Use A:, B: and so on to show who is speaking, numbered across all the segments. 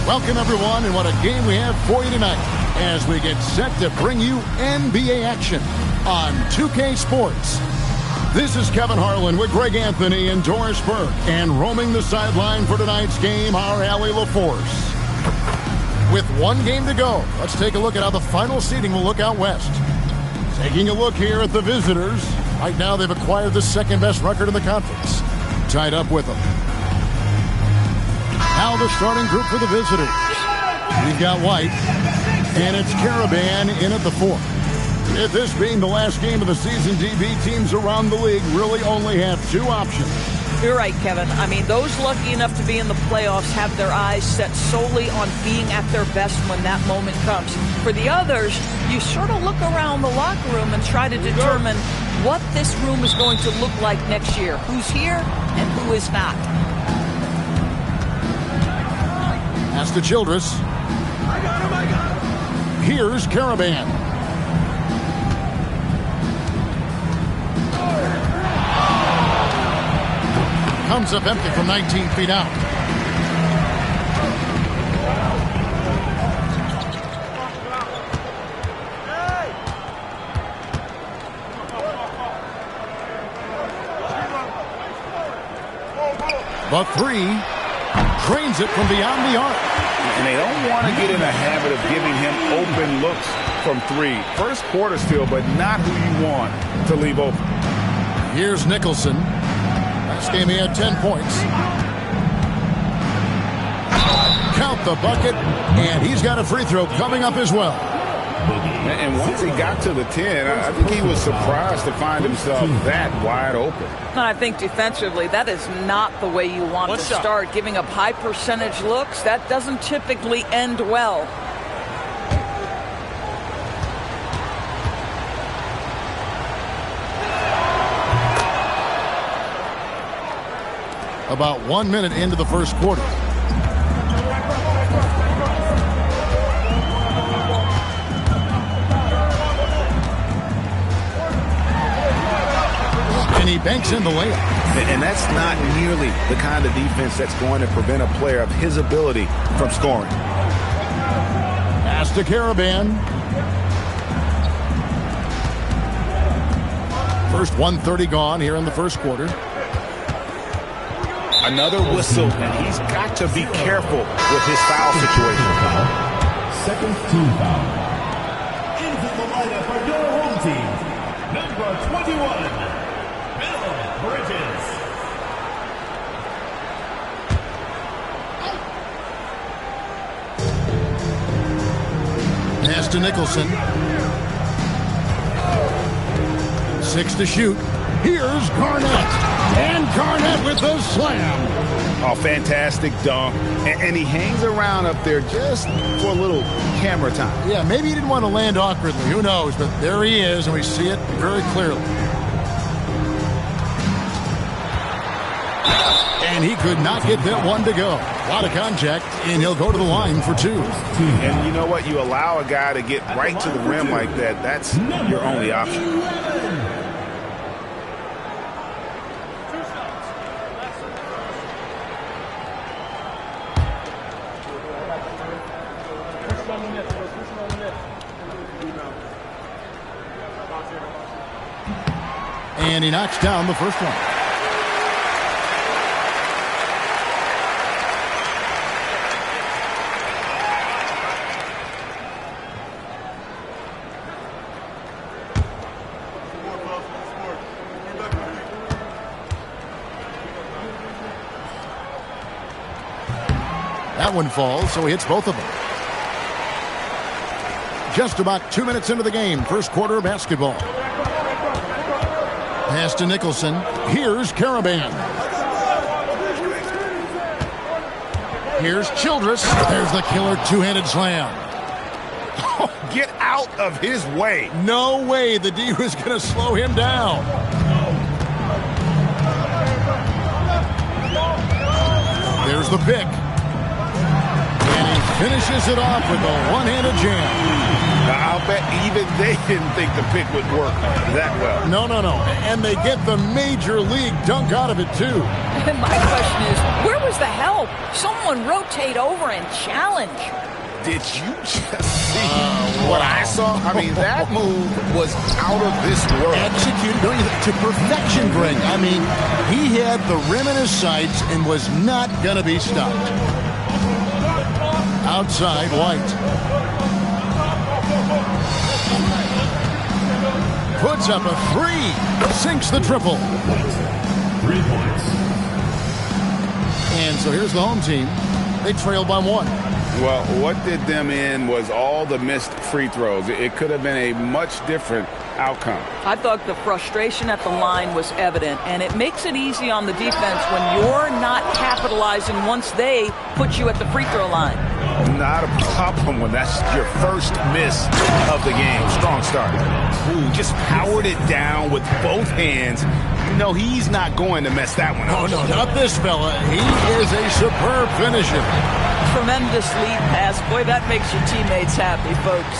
A: Welcome, everyone, and what a game we have for you tonight as we get set to bring you NBA action on 2K Sports. This is Kevin Harlan with Greg Anthony and Doris Burke, and roaming the sideline for tonight's game, our Allie LaForce. With one game to go, let's take a look at how the final seeding will look out west. Taking a look here at the visitors. Right now, they've acquired the second-best record in the conference. Tied up with them. Now the starting group for the visitors. We've got White, and it's Caravan in at the 4. With this being the last game of the season, DB, teams around the league really only have two options.
B: You're right, Kevin. I mean, those lucky enough to be in the playoffs have their eyes set solely on being at their best when that moment comes. For the others, you sort of look around the locker room and try to determine what this room is going to look like next year. Who's here and who is not.
A: Pass to Childress.
C: I got him.
A: Here's Caravan. Comes up empty from 19 feet out. The 3 drains it from beyond the arc.
D: And they don't want to get in the habit of giving him open looks from 3. First quarter still, but not who you want to leave open.
A: Here's Nicholson. Last game he had 10 points. Count the bucket, and he's got a free throw coming up as well.
D: And once he got to the 10, I think he was surprised to find himself that wide open.
B: And I think defensively, that is not the way you want to start. Giving up high percentage looks, that doesn't typically end well.
A: About 1 minute into the first quarter. And he banks in the layup.
D: And that's not nearly the kind of defense that's going to prevent a player of his ability from scoring.
A: Pass to Caravan. First 1:30 gone here in the first quarter.
D: Another whistle, and he's got to be careful with his foul situation.
C: Second team foul. Into the lineup for your home team, number 21, Bill Bridges.
A: Pass to Nicholson. 6 to shoot. Here's Garnett. And Garnett with the slam.
D: Oh, fantastic dunk. And he hangs around up there just for a little camera time.
A: Yeah, maybe he didn't want to land awkwardly. Who knows? But there he is, and we see it very clearly. And he could not get that one to go. A lot of contact, and he'll go to the line for 2.
D: And you know what? You allow a guy to get right to the rim like that, that's your only option.
A: And he knocks down the first one. That one falls, so he hits both of them. Just about 2 minutes into the game, first quarter of basketball. Pass to Nicholson. Here's Caravan. Here's Childress. There's the killer two-handed slam.
D: Oh, get out of his way.
A: No way the D was going to slow him down. There's the pick. And he finishes it off with a one-handed jam.
D: I'll bet even they didn't think the pick would work that well.
A: No. And they get the major league dunk out of it, too.
B: And my question is, where was the help? Someone rotate over and challenge.
D: Did you just see what I saw? I mean, that move was out of this world.
A: Executed to perfection, Greg. I mean, he had the rim in his sights and was not going to be stopped. Outside, White. Puts up a three. Sinks the triple.
C: 3 points.
A: And so here's the home team. They trail by 1.
D: Well, what did them in was all the missed free throws. It could have been a much different outcome.
B: I thought the frustration at the line was evident, and it makes it easy on the defense when you're not capitalizing once they put you at the free throw line.
D: Not a problem when that's your first miss of the game. Strong start. Ooh, just powered it down with both hands. You know, he's not going to mess that one up.
A: Oh, no, not this fella. He is a superb finisher.
B: Tremendous lead pass. Boy, that makes your teammates happy, folks.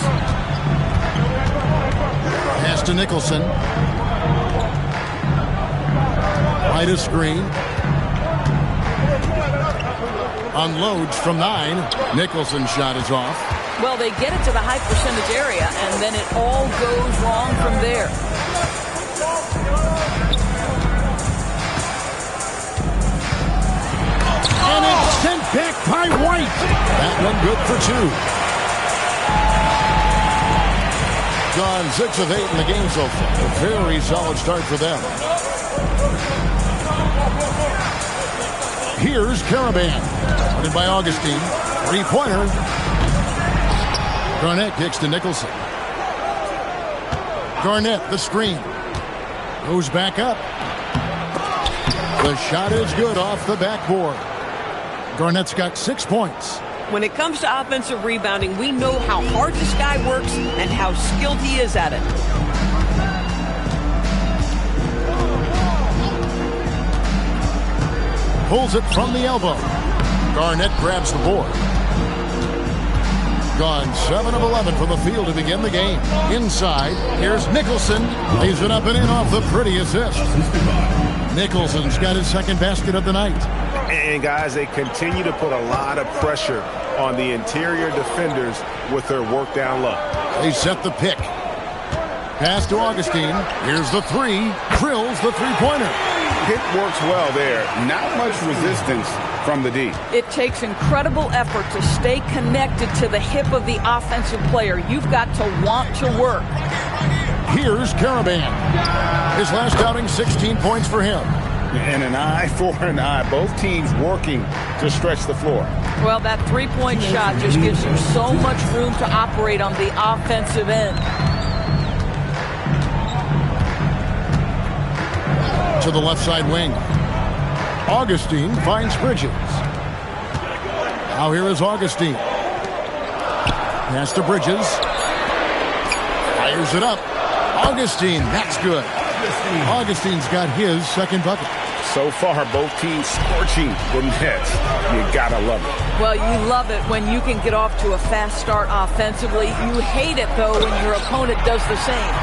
A: Pass to Nicholson. Right of screen. Unloads from 9. Nicholson's shot is off.
B: Well, they get it to the high percentage area, and then it all goes wrong from there.
A: And it's sent back by White. That one good for 2. Gone 6 of 8 in the game so far. A very solid start for them. Here's Caravan. Started by Augustine. 3-pointer. Garnett kicks to Nicholson. Garnett, the screen. Goes back up. The shot is good off the backboard. Garnett's got 6 points.
B: When it comes to offensive rebounding, we know how hard this guy works and how skilled he is at it.
A: Pulls it from the elbow. Garnett grabs the board. Gone 7 of 11 from the field to begin the game. Inside, here's Nicholson. Lays it up and in off the pretty assist. Nicholson's got his second basket of the night.
D: And, guys, they continue to put a lot of pressure on the interior defenders with their work down low.
A: They set the pick. Pass to Augustine. Here's the 3. Drills the three-pointer.
D: It works well there. Not much resistance from the D.
B: It takes incredible effort to stay connected to the hip of the offensive player. You've got to want to work.
A: Here's Caravan. His last outing, 16 points for him.
D: And an eye for an eye. Both teams working to stretch the floor.
B: Well, that three-point shot just gives you so much room to operate on the offensive end.
A: To the left side wing. Augustine finds Bridges. Now here is Augustine. Pass to Bridges. Fires it up. Augustine, that's good. Augustine's got his second bucket.
D: So far, both teams scorching the nets. You gotta love it.
B: Well, you love it when you can get off to a fast start offensively. You hate it, though, when your opponent does the same.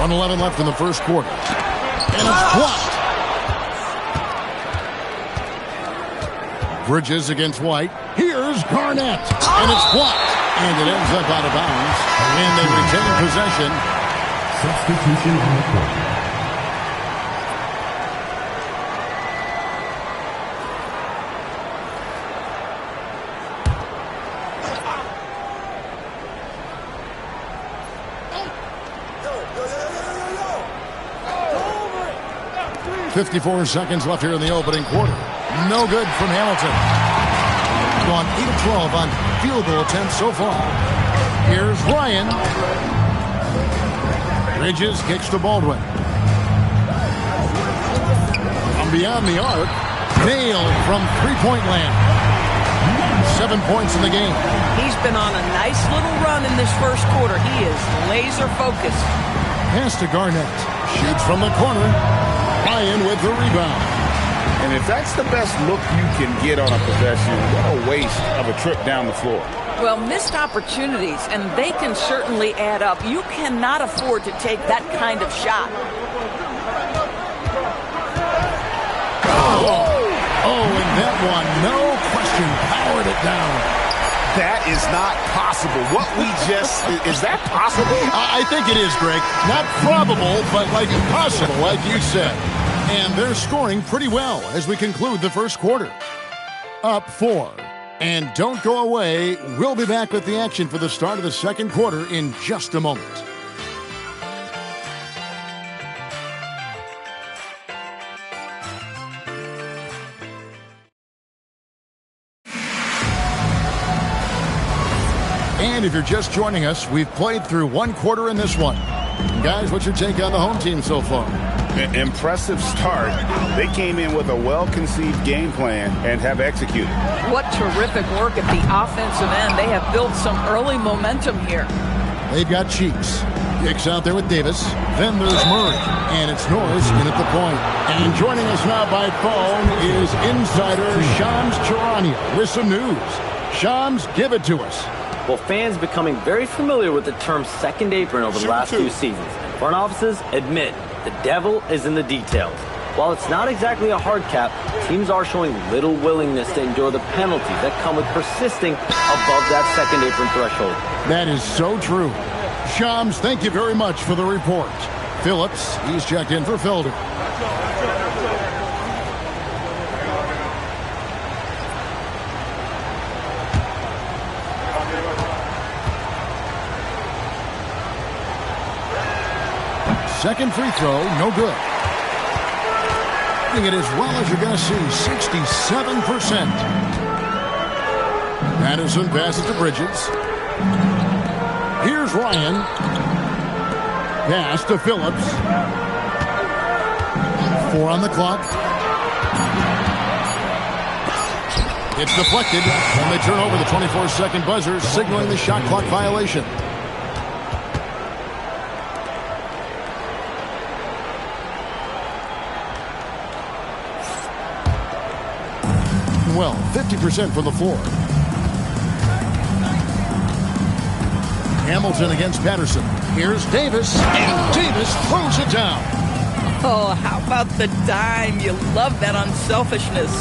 B: .11 left in the first quarter.
A: And it's blocked. Bridges against White. Here's Garnett. And it's blocked. And it ends up out of bounds. And they retain possession.
C: Substitution on the court.
A: .54 seconds left here in the opening quarter. No good from Hamilton. Gone 8 of 12 on field goal attempts so far. Here's Ryan. Bridges kicks to Baldwin. From beyond the arc. Nailed from three-point land. 7 points in the game.
B: He's been on a nice little run in this first quarter. He is laser focused.
A: Pass to Garnett. Shoots from the corner. Ryan with the rebound.
D: And if that's the best look you can get on a possession, what a waste of a trip down the floor.
B: Well, missed opportunities, and they can certainly add up. You cannot afford to take that kind of shot.
A: Oh, and that one, no question, powered it down.
D: That is not possible. What we just, is that possible?
A: I think it is, Greg. Not probable, but like impossible, like you said. And they're scoring pretty well as we conclude the first quarter. Up 4. And don't go away. We'll be back with the action for the start of the second quarter in just a moment. And if you're just joining us, we've played through one quarter in this one. Guys, what's your take on the home team so far?
D: Impressive start. They came in with a well-conceived game plan and have executed.
B: What terrific work at the offensive end. They have built some early momentum here.
A: They've got Cheeks. Kicks out there with Davis. Then there's Murray. And it's Norris in at the point. And joining us now by phone is insider Shams Charania with some news. Shams, give it to us.
E: Well, fans becoming very familiar with the term second apron over the last few seasons. Front offices admit the devil is in the details. While it's not exactly a hard cap, teams are showing little willingness to endure the penalties that come with persisting above that second apron threshold.
A: That is so true. Shams, thank you very much for the report. Phillips, he's checked in for Felder. Second free throw, no good. Hitting it as well as you're going to see, 67%. Madison passes to Bridges. Here's Ryan. Pass to Phillips. 4 on the clock. It's deflected, and they turn over the 24-second buzzer, signaling the shot clock violation. Well, 50% from the floor. Hamilton against Patterson. Here's Davis, and Davis throws it down.
B: Oh, how about the dime? You love that unselfishness.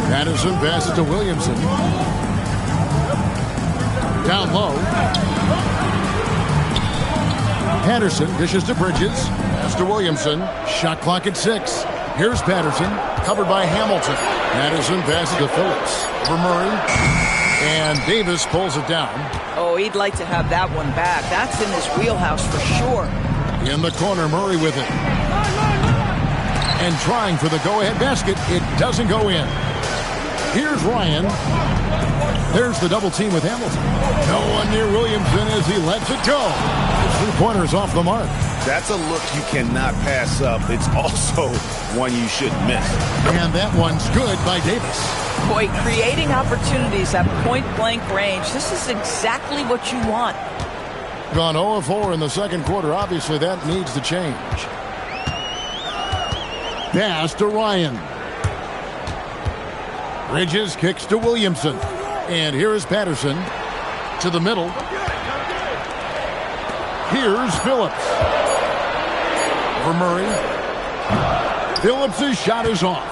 A: Patterson passes to Williamson. Down low. Patterson dishes to Bridges. Pass to Williamson. Shot clock at 6. Here's Patterson, covered by Hamilton. Patterson passes to Phillips. For Murray. And Davis pulls it down.
B: Oh, he'd like to have that one back. That's in his wheelhouse for sure.
A: In the corner, Murray with it. And trying for the go-ahead basket. It doesn't go in. Here's Ryan. There's the double team with Hamilton. No one near Williamson as he lets it go. The three-pointer's off the mark.
D: That's a look you cannot pass up. It's also one you shouldn't miss.
A: And that one's good by Davis.
B: Boy, creating opportunities at point-blank range. This is exactly what you want.
A: Gone 0-4 in the second quarter. Obviously, that needs to change. Pass to Ryan. Bridges kicks to Williamson. And here is Patterson to the middle. Here's Phillips. For Murray. Phillips' shot is off.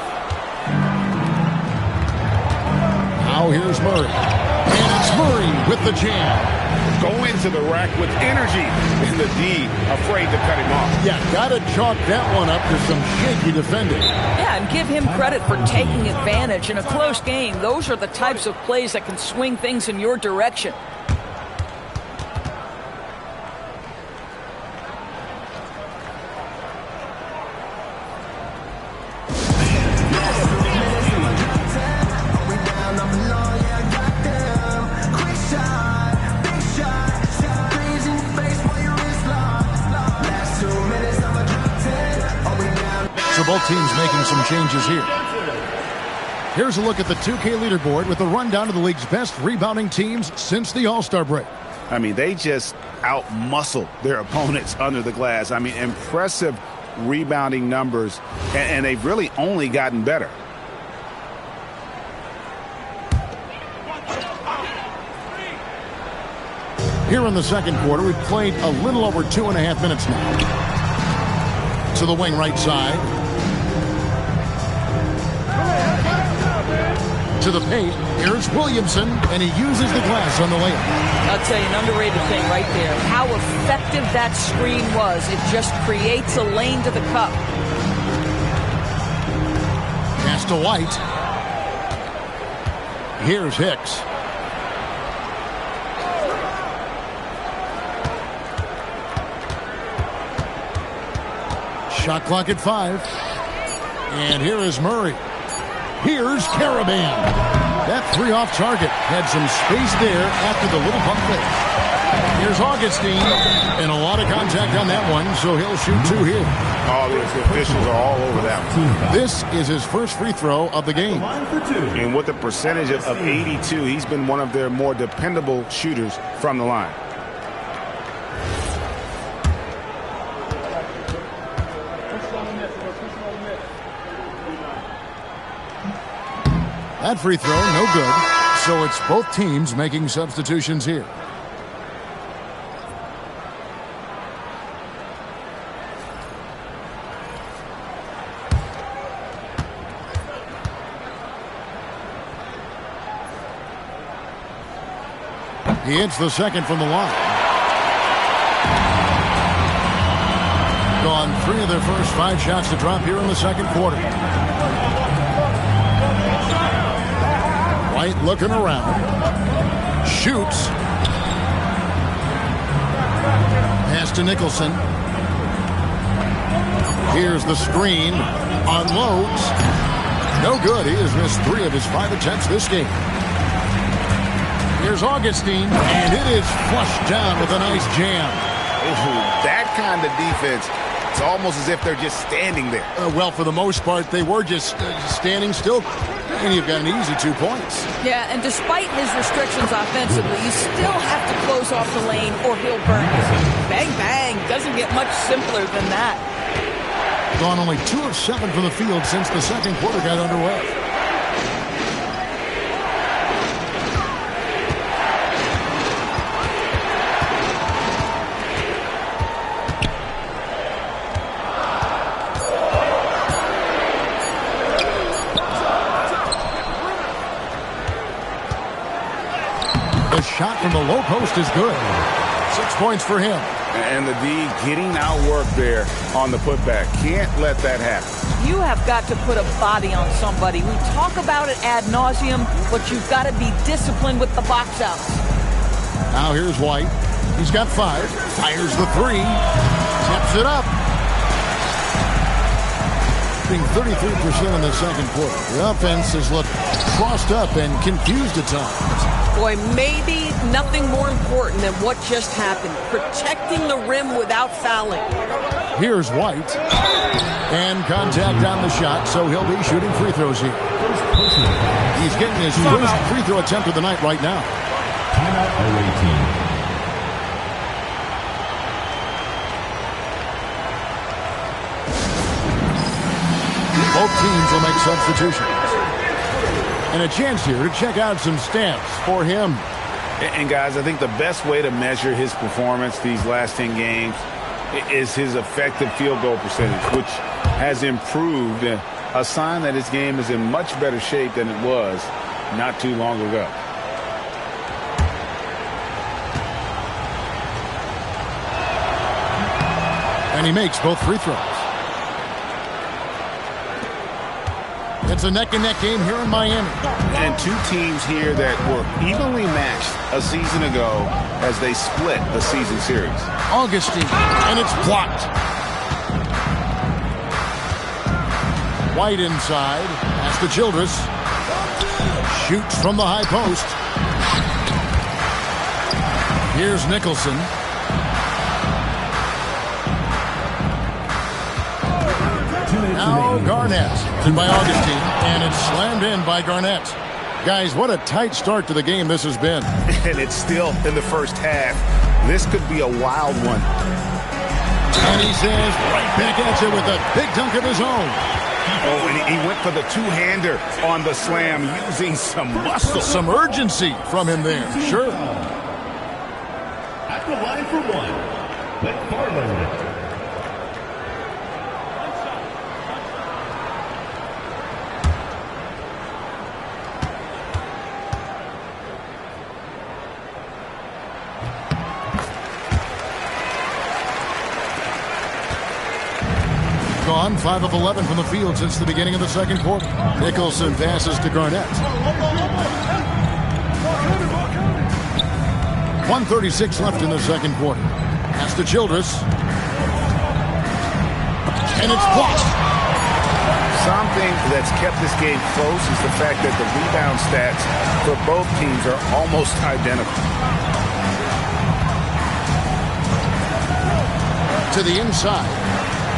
A: Now here's Murray. And it's Murray with the jam.
D: Go into the rack with energy. And the D afraid to cut him off.
A: Yeah, gotta chalk that one up to some shaky defending.
B: Yeah, and give him credit for taking advantage in a close game. Those are the types of plays that can swing things in your direction.
A: So both teams making some changes here. Here's a look at the 2K leaderboard with a rundown of the league's best rebounding teams since the All-Star break.
D: I mean, they just out-muscle their opponents under the glass. I mean, impressive rebounding numbers, and they've really only gotten better.
A: Here in the second quarter, we've played a little over 2.5 minutes now. To the wing right side. To the paint. Here's Williamson, and he uses the glass on the layup.
B: I'll tell you an underrated thing right there. How effective that screen was. It just creates a lane to the cup.
A: Pass to White. Here's Hicks. Shot clock at 5. And here is Murray. Here's Caravan. That three off target. Had some space there after the little pump fake. Here's Augustine. And a lot of contact on that one, so he'll shoot 2 here.
D: Oh, the officials are all over that one.
A: This is his first free throw of the game.
D: And with a percentage of 82, he's been one of their more dependable shooters from the line.
A: That free throw, no good. So it's both teams making substitutions here. He hits the second from the line. Gone 3 of their first 5 shots to drop here in the second quarter. White looking around. Shoots. Pass to Nicholson. Here's the screen. Unloads. No good. He has missed 3 of his 5 attempts this game. Here's Augustine. And it is flushed down with a nice jam.
D: Ooh, that kind of defense. It's almost as if they're just standing there.
A: Well, for the most part, they were just standing still. And you've got an easy 2 points.
B: Yeah, and despite his restrictions offensively, you still have to close off the lane or he'll burn you. Bang, bang. Doesn't get much simpler than that.
A: Gone only 2 of 7 from the field since the second quarter got underway. The shot from the low post is good. 6 points for him.
D: And the D getting outworked there on the putback. Can't let that happen.
B: You have got to put a body on somebody. We talk about it ad nauseum, but you've got to be disciplined with the box outs.
A: Now here's White. He's got 5. Fires the 3. Tips it up. Being 33% in the second quarter. The offense has looked crossed up and confused at times.
F: Boy, maybe nothing more important than what just happened. Protecting the rim without fouling.
A: Here's White. And contact on the shot, so he'll be shooting free throws here. He's getting his first free throw attempt of the night right now.
C: Timeout away team.
A: Both teams will make substitutions. And a chance here to check out some stats for him.
D: And guys, I think the best way to measure his performance these last 10 games is his effective field goal percentage, which has improved, a sign that his game is in much better shape than it was not too long ago.
A: And he makes both free throws. It's a neck-and-neck game here in Miami.
D: And 2 teams here that were evenly matched a season ago as they split a season series.
A: Augustine, and it's blocked. White inside. Pass to Childress. Shoots from the high post. Here's Nicholson. Now Garnett. And by Augustine. And it's slammed in by Garnett. Guys, what a tight start to the game this has been.
D: And it's still in the first half. This could be a wild one.
A: And he says right back at you with a big dunk of his own.
D: Oh, and he went for the two-hander on the slam, using some muscle.
A: Some urgency from him there. Sure.
C: At the line for one, McFarland.
A: Gone 5 of 11 from the field since the beginning of the second quarter. Nicholson passes to Garnett. 1:36 left in the second quarter. Pass to Childress. And it's blocked.
D: Something that's kept this game close is the fact that the rebound stats for both teams are almost identical.
A: To the inside.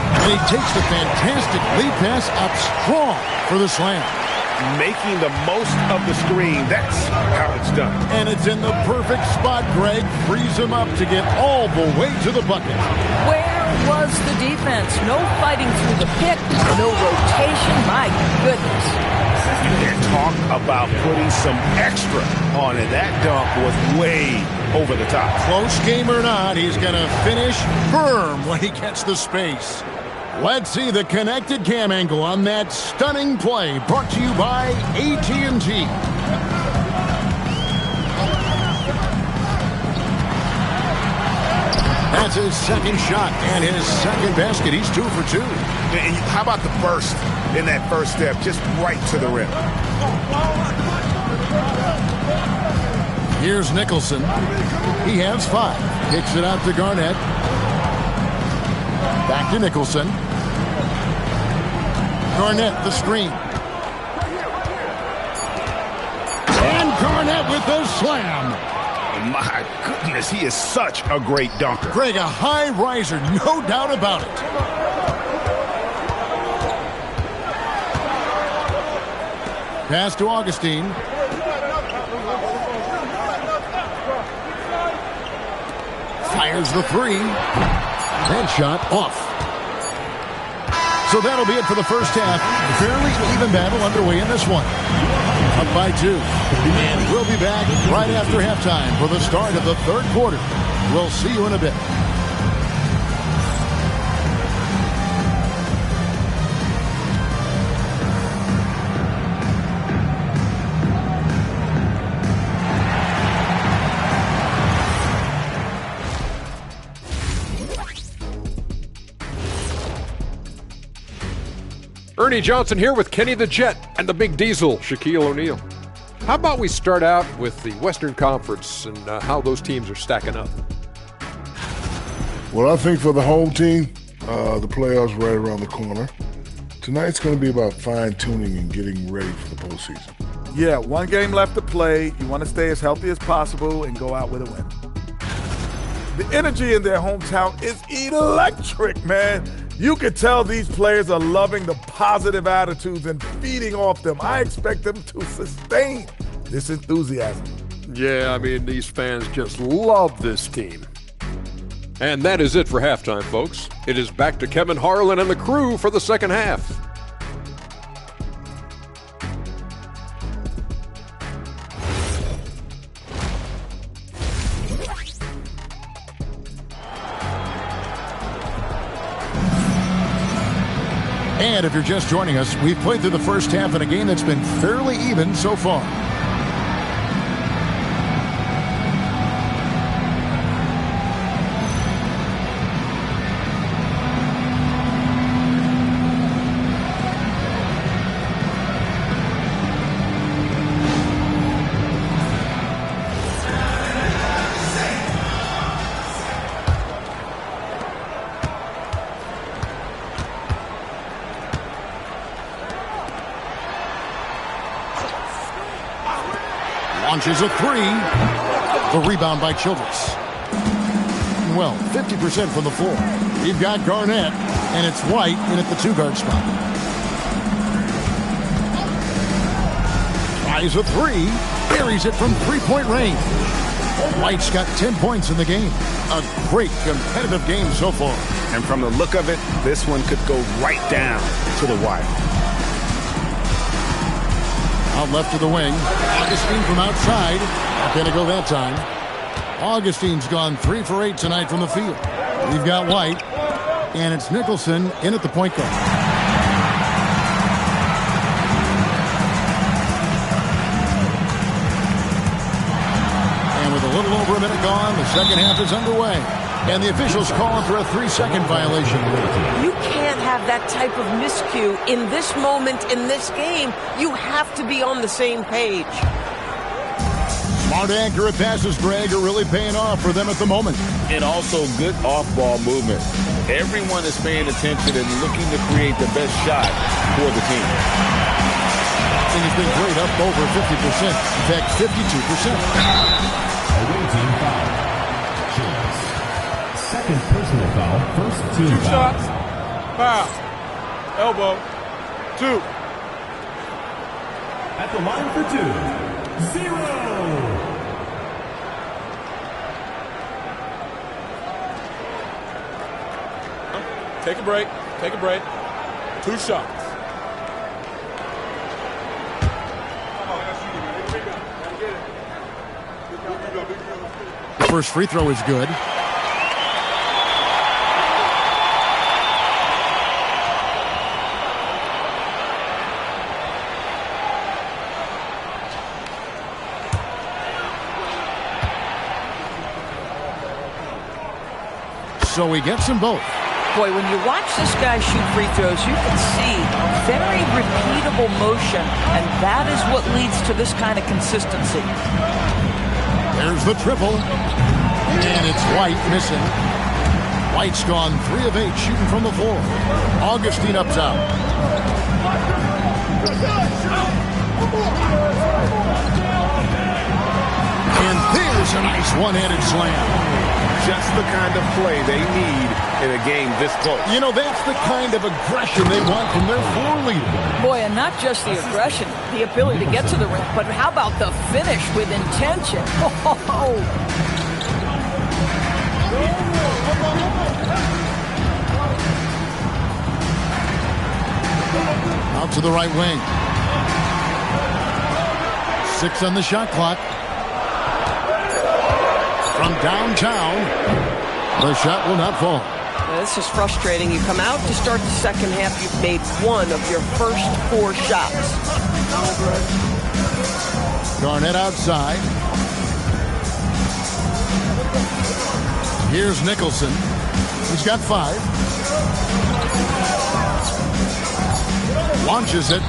A: And he takes the fantastic lead pass up strong for the slam.
D: Making the most of the screen. That's how it's done.
A: And it's in the perfect spot, Greg. Frees him up to get all the way to the bucket.
B: Where was the defense? No fighting through the pick, no rotation. My goodness.
D: You can talk about putting some extra on it. That dunk was way over the top.
A: Close game or not, he's going to finish firm when he gets the space. Let's see the connected cam angle on that stunning play, brought to you by AT&T. That's his second shot and his second basket. He's 2 for 2.
D: And how about the burst in that first step, just right to the rim?
A: Here's Nicholson. He has 5. Kicks it out to Garnett. Back to Nicholson. Garnett, the screen. And Garnett with the slam.
D: My goodness, he is such a great dunker.
A: Greg, a high riser, no doubt about it. Pass to Augustine. Fires the 3. That shot off. So that'll be it for the first half. Fairly even battle underway in this one. Up by 2. And we'll be back right after halftime for the start of the third quarter. We'll see you in a bit.
G: Ernie Johnson here with Kenny the Jet and the Big Diesel, Shaquille O'Neal. How about we start out with the Western Conference and how those teams are stacking up?
H: Well, I think for the home team, the playoffs right around the corner. Tonight's going to be about fine-tuning and getting ready for the postseason.
I: Yeah, one game left to play. You want to stay as healthy as possible and go out with a win. The energy in their hometown is electric, man. You can tell these players are loving the positive attitudes and feeding off them. I expect them to sustain this enthusiasm.
G: Yeah, I mean, these fans just love this team. And that is it for halftime, folks. It is back to Kevin Harlan and the crew for the second half.
A: And if you're just joining us, we've played through the first half in a game that's been fairly even so far. Launches a 3. The rebound by Childress. Well, 50% from the floor. You've got Garnett. And it's White in at the 2-guard spot. Tries a three. Buries it from 3-point range. White's got 10 points in the game. A great competitive game so far.
D: And from the look of it, this one could go right down to the wire.
A: Out left to the wing. Augustine from outside. Not going to go that time. Augustine's gone 3 for 8 tonight from the field. We've got White. And it's Nicholson in at the point guard. And with a little over a minute gone, the second half is underway. And the officials calling for a 3-second violation.
F: You can't have that type of miscue in this moment in this game. You have to be on the same page.
A: Smart, accurate passes, Greg, are really paying off for them at the moment.
D: And also good off-ball movement. Everyone is paying attention and looking to create the best shot for the team.
A: And he's been great, up over 50%. In fact, 52%.
C: Away team foul. Chills. Second personal foul. First team
I: 2
C: foul.
I: shots. Foul. Elbow. 2.
C: At the line for 2. 0.
I: Take a break. Take a break. 2 shots.
A: The first free throw is good. So he gets them both.
B: Boy, when you watch this guy shoot free throws, you can see very repeatable motion, and that is what leads to this kind of consistency.
A: There's the triple. And it's White missing. White's gone 3 of 8 shooting from the floor. Augustine up top. And there's a nice one-handed slam.
D: Just the kind of play they need in a game this close.
A: You know, that's the kind of aggression they want from their floor leader.
B: Boy, and not just the aggression, the ability to get to the rim, but how about the finish with intention? Oh. Out to the right wing. 6 on the shot clock. From downtown, the shot will not fall.
F: Now, this is frustrating. You come out to start the second half, you've made 1 of your first 4 shots.
A: Garnett outside. Here's Nicholson. He's got 5. Launches it.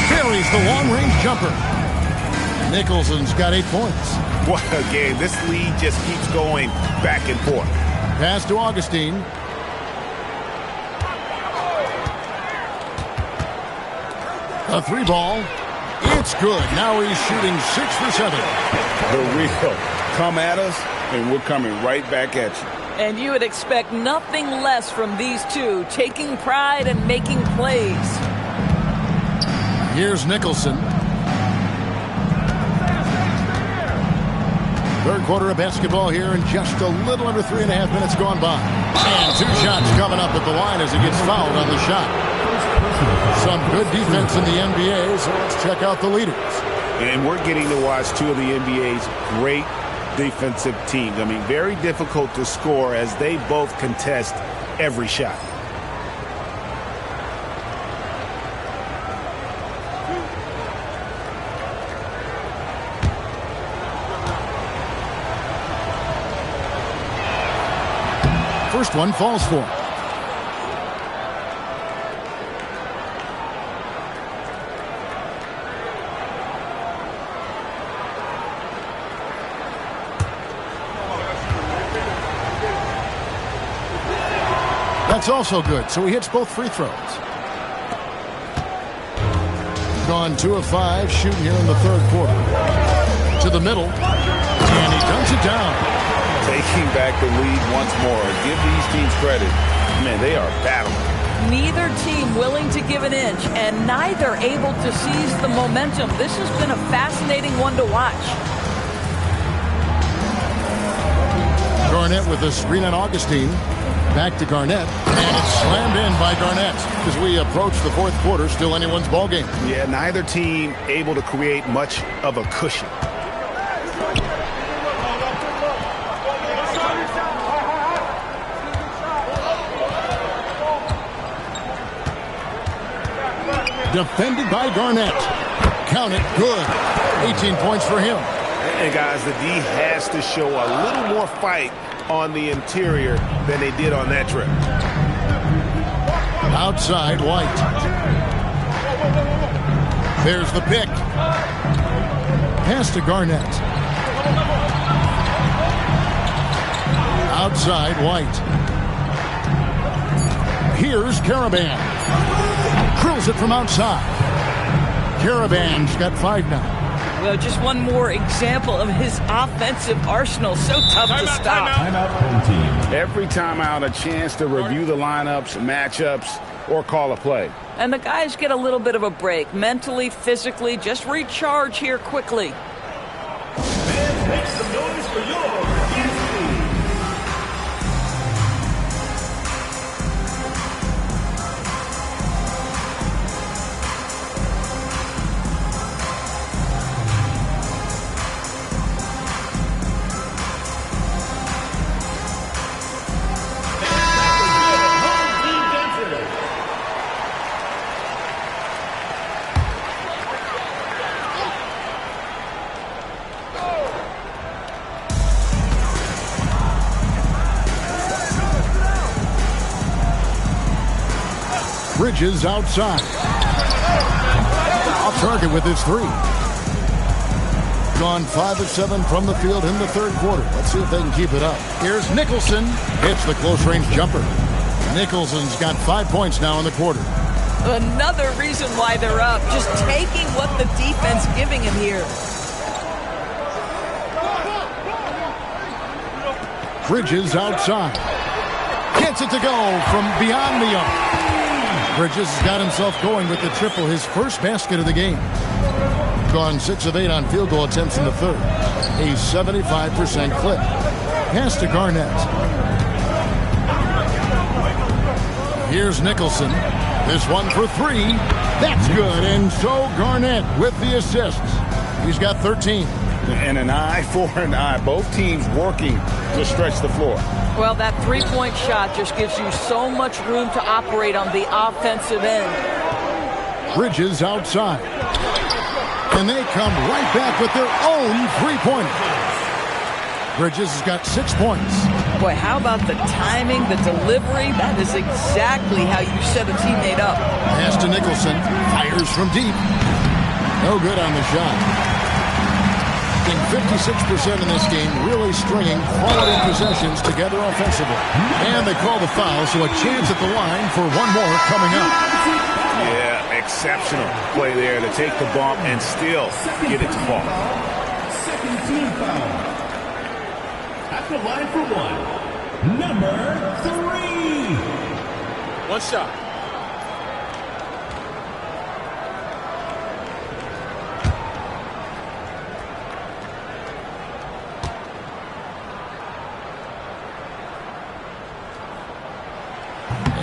A: Buries the long-range jumper. Nicholson's got 8 points.
D: What a game. This lead just keeps going back and forth.
A: Pass to Augustine. A 3 ball. It's good. Now he's shooting 6 for 7.
D: The real come at us, and we're coming right back at you.
B: And you would expect nothing less from these two, taking pride and making plays.
A: Here's Nicholson. Third quarter of basketball here, and just a little under 3.5 minutes gone by. And 2 shots coming up at the line as he gets fouled on the shot. Some good defense in the NBA, so let's check out the leaders.
D: And we're getting to watch 2 of the NBA's great defensive teams. I mean, very difficult to score as they both contest every shot.
A: First one falls for him. That's also good, so he hits both free throws. Gone 2 of 5, shooting here in the third quarter. To the middle, and he dunks it down.
D: Taking back the lead once more. Give these teams credit. Man, they are battling.
B: Neither team willing to give an inch, and neither able to seize the momentum. This has been a fascinating one to watch.
A: Garnett with a screen on Augustine. Back to Garnett, and it's slammed in by Garnett. As we approach the fourth quarter, still anyone's ball game.
D: Yeah, neither team able to create much of a cushion.
A: Defended by Garnett. Count it, good. 18 points for him.
D: And guys, the D has to show a little more fight on the interior than they did on that trip.
A: Outside, White. There's the pick. Pass to Garnett. Outside, White. Here's Caravan. Drills it from outside. Caravan's got 5 now.
B: Well, just one more example of his offensive arsenal. So tough to stop.
D: Every timeout, a chance to review the lineups, matchups, or call a play.
B: And the guys get a little bit of a break. Mentally, physically, just recharge here quickly.
C: And make some noise for your
A: Bridges outside. Off target with his 3. Gone 5 of 7 from the field in the third quarter. Let's see if they can keep it up. Here's Nicholson. Hits the close-range jumper. Nicholson's got 5 points now in the quarter.
B: Another reason why they're up. Just taking what the defense giving him here.
A: Bridges outside. Gets it to go from beyond the arc. Bridges has got himself going with the triple, his first basket of the game. Gone 6 of 8 on field goal attempts in the third. A 75% clip. Pass to Garnett. Here's Nicholson. This one for 3. That's good. And so Garnett with the assists. He's got 13.
D: And an eye for an eye. Both teams working to stretch the floor.
B: Well, that three-point shot just gives you so much room to operate on the offensive end.
A: Bridges outside. And they come right back with their own three-pointer. Bridges has got 6 points.
B: Boy, how about the timing, the delivery? That is exactly how you set a teammate up.
A: Pass to Nicholson. Fires from deep. No good on the shot. 56% in this game, really stringing quality possessions together offensively. And they call the foul, so a chance at the line for one more coming up.
D: Yeah, exceptional play there to take the bump and still get it to fall.
C: second team foul. At the line for 1, number 3.
G: One shot.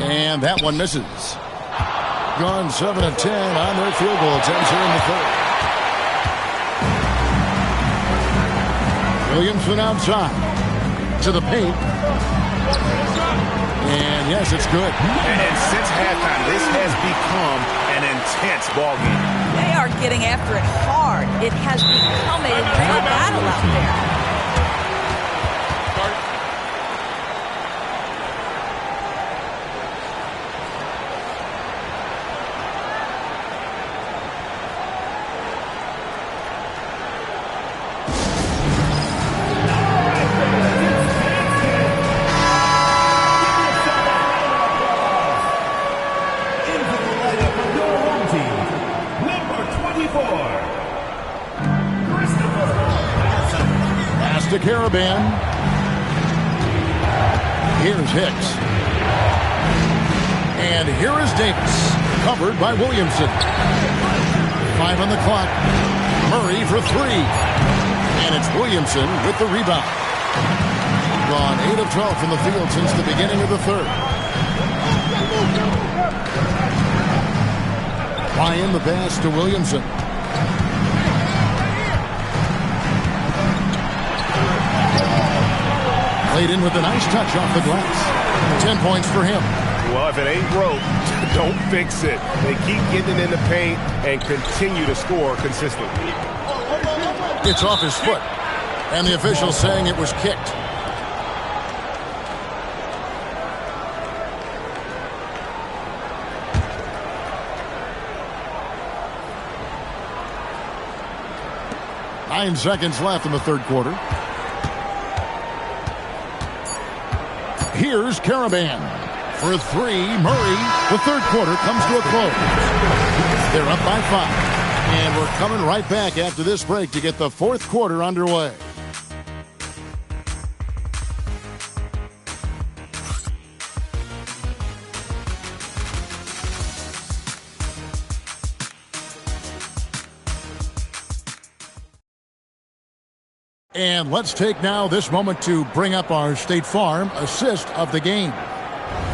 A: And that one misses. Gone 7 of 10 on their field goal attempts here in the third. Williamson outside to the paint. And yes, it's good.
D: And since halftime, this has become an intense ball game.
B: They are getting after it hard. It has become a real battle out there.
A: To Caravan. Here's Hicks. And here is Davis, covered by Williamson. 5 on the clock. Murray for 3. And it's Williamson with the rebound. Gone 8 of 12 from the field since the beginning of the third. Ryan the pass to Williamson. Played in with a nice touch off the glass. 10 points for him.
J: Well, if it ain't broke, don't fix it. They keep getting it in the paint and continue to score consistently.
A: It's off his foot, and the official saying it was kicked. Nine seconds left in the third quarter. Here's Caravan for 3. Murray. The third quarter comes to a close. They're up by 5. And we're coming right back after this break to get the fourth quarter underway. And let's take now this moment to bring up our State Farm assist of the game.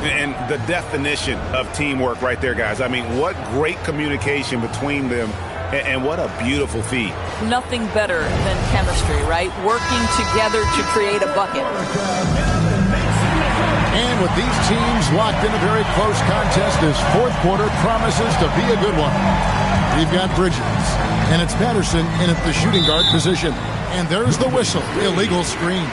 D: And the definition of teamwork right there, guys. I mean, what great communication between them, and what a beautiful feed.
B: Nothing better than chemistry, right? Working together to create a bucket.
A: And with these teams locked in a very close contest, this fourth quarter promises to be a good one. We've got Bridges, and it's Patterson in at the shooting guard position. And there's the whistle, illegal screen.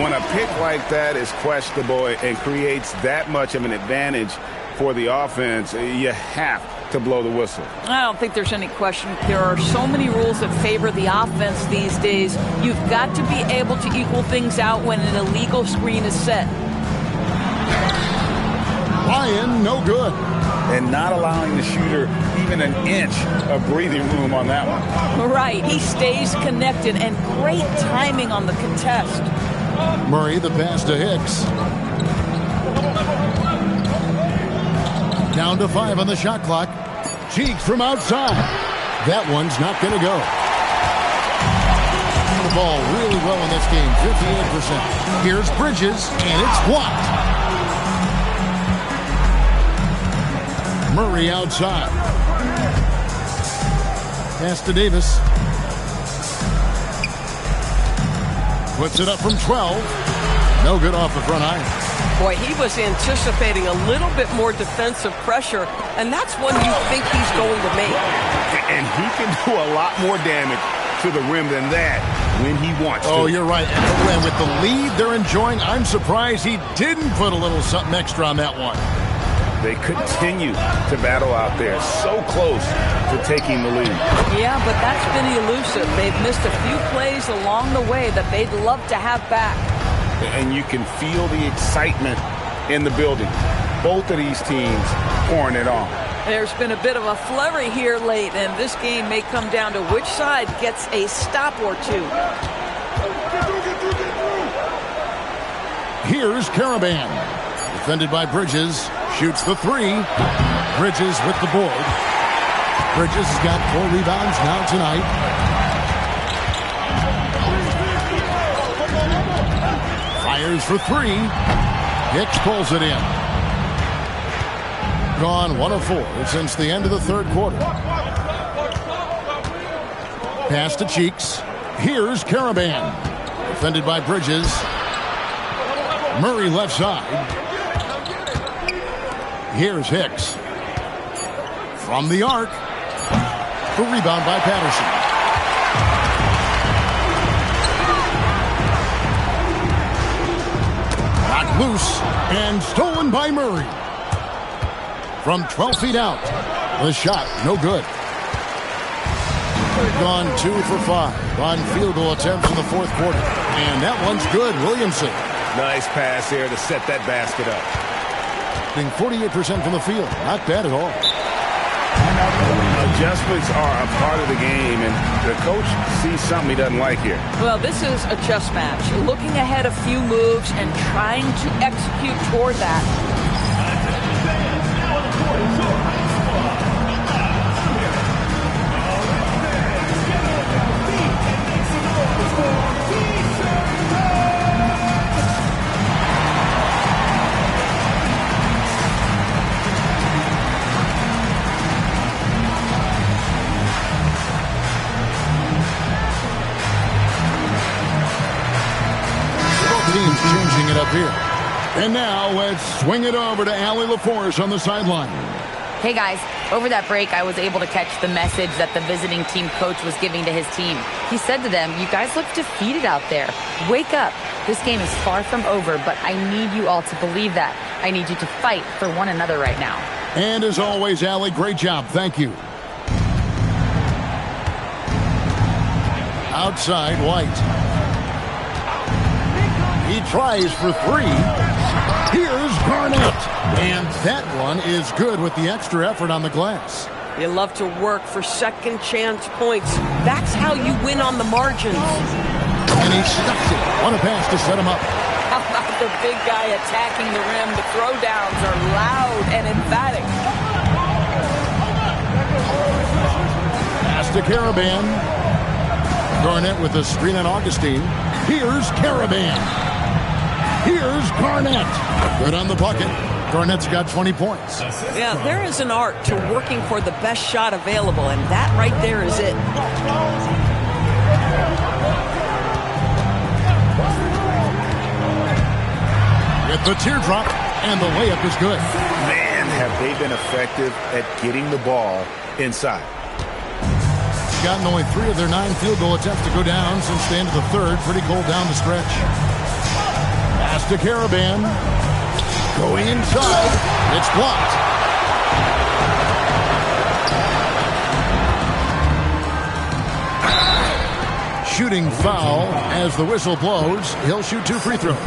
D: When a pick like that is questionable and creates that much of an advantage for the offense, you have to blow the whistle.
B: I don't think there's any question. There are so many rules that favor the offense these days. You've got to be able to equal things out when an illegal screen is set.
A: Ryan, no good.
D: And not allowing the shooter even an inch of breathing room on that one.
B: Right. He stays connected, and great timing on the contest.
A: Murray, the pass to Hicks. Down to 5 on the shot clock. Cheeks from outside. That one's not going to go. The ball really well in this game, 58%. Here's Bridges, and it's blocked. Murray outside. Pass to Davis. Puts it up from 12. No good off the front iron.
F: Boy, he was anticipating a little bit more defensive pressure, and that's one you think he's going to make.
D: And he can do a lot more damage to the rim than that when he wants to.
A: Oh, you're right. And with the lead they're enjoying, I'm surprised he didn't put a little something extra on that one.
D: They continue to battle out there, so close to taking the lead.
B: Yeah, but that's been elusive. They've missed a few plays along the way that they'd love to have back.
D: And you can feel the excitement in the building. Both of these teams pouring it on.
B: There's been a bit of a flurry here late, and this game may come down to which side gets a stop or two.
A: Here's Caravan. Defended by Bridges. Shoots the 3. Bridges with the board. Bridges has got 4 rebounds now tonight. Fires for 3. Hicks pulls it in. Gone 1 of 4 since the end of the third quarter. Pass to Cheeks. Here's Caravan. Defended by Bridges. Murray left side. Here's Hicks. From the arc. The rebound by Patterson. Knocked loose and stolen by Murray. From 12 feet out. The shot, no good. Gone 2 for 5 on field goal attempts in the fourth quarter. And that one's good, Williamson.
J: Nice pass here to set that basket up.
A: Being 48% from the field. Not bad at all.
D: Adjustments are a part of the game, and the coach sees something he doesn't like here.
B: Well, this is a chess match. Looking ahead a few moves and trying to execute toward that.
A: here. And now let's swing it over to Allie LaForce on the sideline.
K: Hey guys, over that break, I was able to catch the message that the visiting team coach was giving to his team. He said to them, "You guys look defeated out there. Wake up. This game is far from over, but I need you all to believe that. I need you to fight for one another right now."
A: And as always, Allie, great job. Thank you. Outside, White. He tries for three. Here's Garnett. And that one is good with the extra effort on the glass.
F: You love to work for second chance points. That's how you win on the margins.
A: And he stuffs it. What a pass to set him up.
B: How about the big guy attacking the rim? The throwdowns are loud and emphatic.
A: Pass to Caravan. Garnett with a screen on Augustine. Here's Caravan. Here's Garnett. Good on the bucket. Garnett's got 20 points.
B: Yeah, there is an art to working for the best shot available, and that right there is it.
A: With the teardrop, and the layup is good.
D: Man, have they been effective at getting the ball inside.
A: Gotten only 3 of their 9 field goal attempts to go down since the end of the third. Pretty cold down the stretch. Pass to Caravan. Going inside. It's blocked. Shooting foul as the whistle blows. He'll shoot 2 free throws.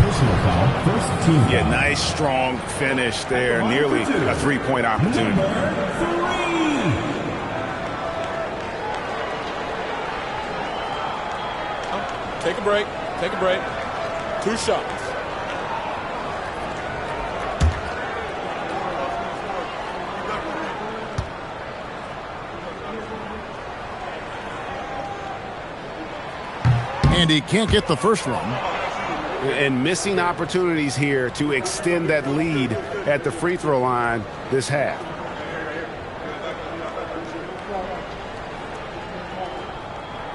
D: Yeah, nice strong finish there. Nearly a 3-point opportunity.
G: Take a break. Take a break. 2 shots.
A: And he can't get the first one.
D: And missing opportunities here to extend that lead at the free throw line this half.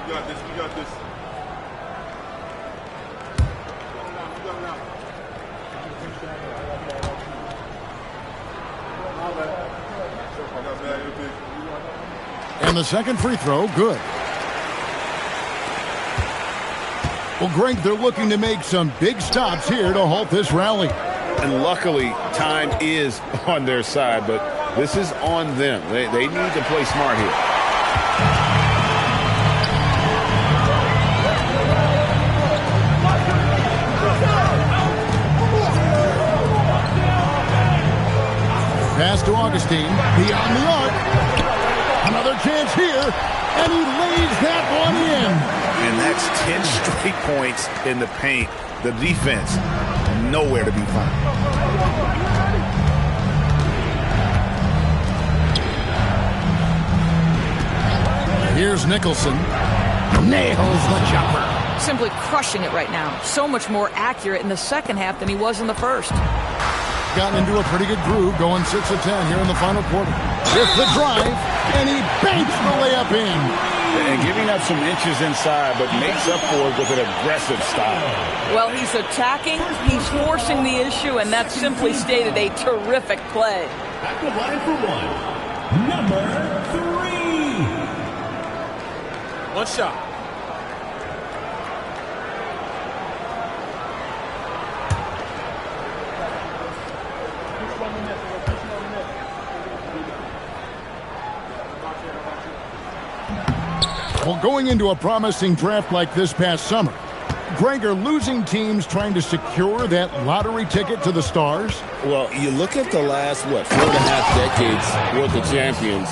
C: You got this. You got this.
A: And the second free throw, good. Well, Greg, they're looking to make some big stops here to halt this rally.
D: And luckily, time is on their side, but this is on them. They need to play smart here.
A: Pass to Augustine. Beyond the arc. Another chance here. And he lays that one in.
D: And that's 10 straight points in the paint. The defense, nowhere to be found.
A: Here's Nicholson. Nails the jumper.
B: Simply crushing it right now. So much more accurate in the second half than he was in the first.
A: Gotten into a pretty good groove, going 6 of 10 here in the final quarter. With the drive, and he banks the layup in.
D: And giving up some inches inside, but makes up for it with an aggressive style.
B: Well, he's attacking, he's forcing the issue, and that's simply stated a terrific play.
C: At the line for one, number 3.
G: 1 shot.
A: Well, going into a promising draft like this past summer, Greg, are losing teams trying to secure that lottery ticket to the stars?
L: Well, you look at the last, 4.5 decades worth of champions.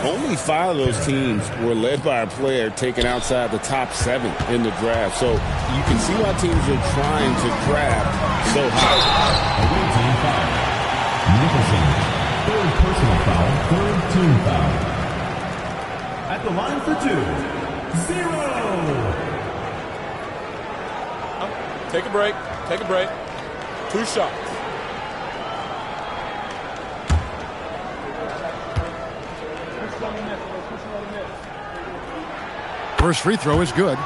L: Only 5 of those teams were led by a player taken outside the top 7 in the draft. So you can see why teams are trying to draft so high.
C: Nicholson, 3rd personal foul, 3rd team foul. At the line for 2, 0.
G: Take a break. Take a break. 2 shots.
A: First free throw is good.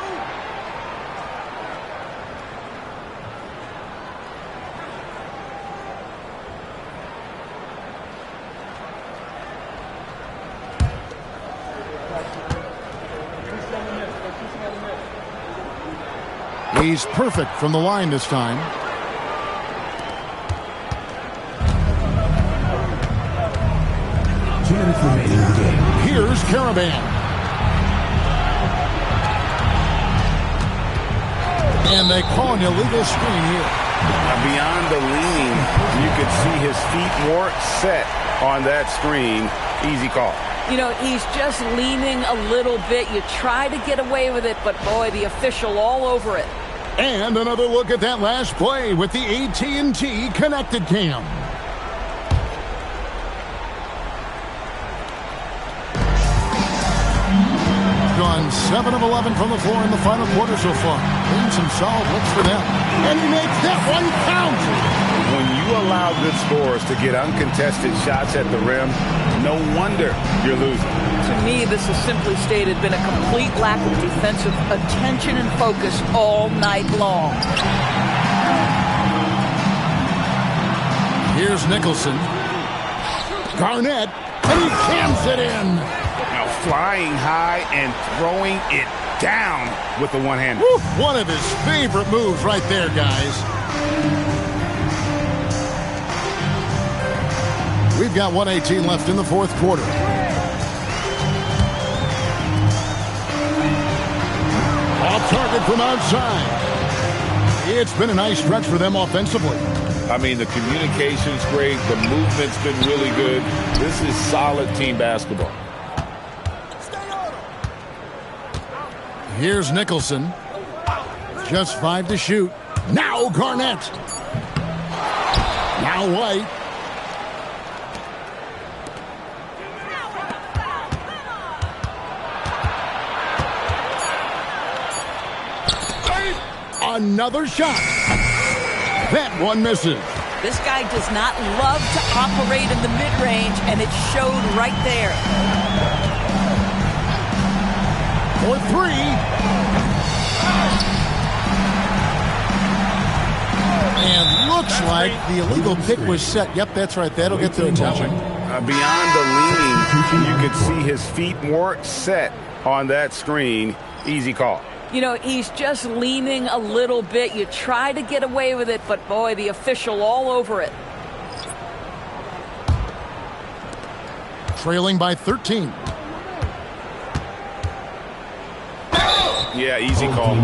A: He's perfect from the line this time. Here's Caravan. And they call an illegal screen here.
D: Beyond the lean, you could see his feet weren't set on that screen. Easy call.
B: You know, he's just leaning a little bit. You try to get away with it, but boy, the official all over it.
A: And another look at that last play with the AT&T Connected Cam. Gone 7 of 11 from the floor in the final quarter so far. Been some solid looks for them. And he makes that one count.
D: When you allow good scorers to get uncontested shots at the rim, no wonder you're losing.
B: To me, this has simply stated been a complete lack of defensive attention and focus all night long.
A: Here's Nicholson. Garnett, and he jams it in.
D: Now flying high and throwing it down with the one-hander.
A: One of his favorite moves right there, guys. We've got 1:18 left in the fourth quarter. Off target from outside. It's been a nice stretch for them offensively.
D: I mean, the communication's great. The movement's been really good. This is solid team basketball.
A: Here's Nicholson. Just 5 to shoot. Now Garnett. Now White. Another shot. That one misses.
B: This guy does not love to operate in the mid-range, and it showed right there.
A: For 3. And looks like the illegal pick was set. Yep, that's right. That'll get their attention.
D: Beyond the leaning, you could see his feet weren't set on that screen. Easy call.
B: You know, he's just leaning a little bit. You try to get away with it, but boy, the official all over it.
A: Trailing by 13.
D: Yeah, easy call.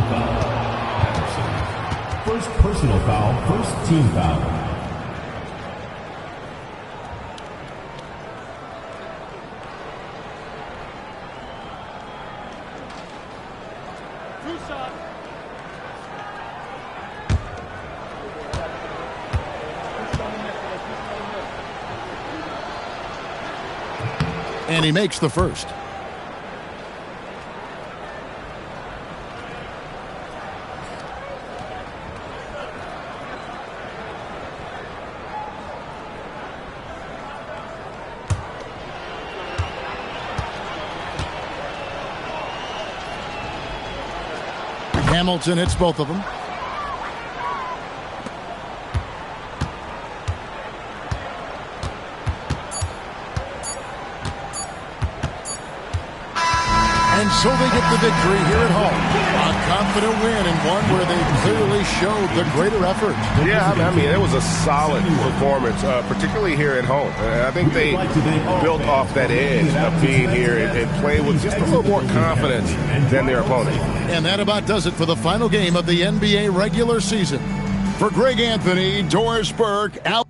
C: First personal foul, first team foul.
A: And he makes the first. Hamilton hits both of them. And so they get the victory here at home. A confident win and one where they clearly showed the greater effort.
J: Yeah, I mean, it was a solid performance, particularly here at home. I think they built off that edge of being here and played with just a little more confidence than their opponent.
A: And that about does it for the final game of the NBA regular season. For Greg Anthony, Doris Burke, Al